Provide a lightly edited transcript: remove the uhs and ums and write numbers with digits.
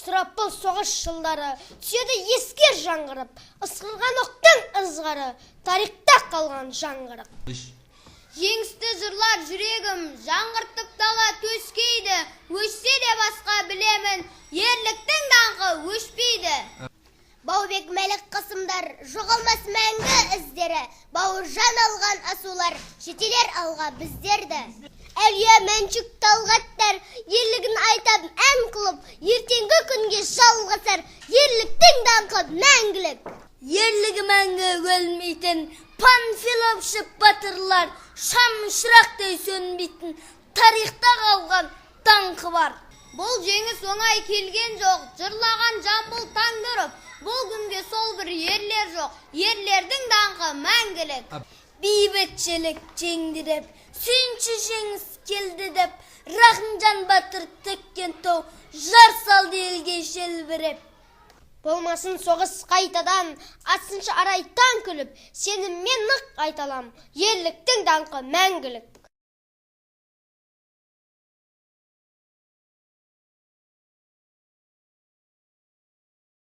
сұрапыл соғыс жылдары, түседі еске жаңғырып, ысқырған оқтың ызғары, тарихта қалған жаңғырық. Жеңісті жырлар жүрегім, жаңғыртып дала төскейді, өшсе де басқа білемін, ерліктің даңқы өшпейді. Баубек Мәлік Қасымдар, жоғалмас мәңгі іздері, Бауыржан алған асулар, жетелер алға біздерді. Әлия Мәншүк Талғаттар, ерлігін айтап ән қылып, ертеңгі күнге жалғасар, ерліктің даңқы мәңгілік. Ерлігі мәңгі өлмейтін, панфиловшы батырлар, шам шырақтай сөнбейтін, тарихта қалған даңқы бар. Бұл жеңіс оңай келген жоқ, жырлаған жамбыл таңдырып, бұл күнге сол бір ерлер жоқ, ерлердің даңқы мәңгілік. Бейбітшілік жеңдіріп, сүйінші жеңіс келді деп, Рахымжан батыр тіккен тау, жар салды елге желбіреп. Болмасын соғыс қайтадан, атсыншы арай таң күліп, сеніммен нық айталам, ерліктің даңқы мәңгілік.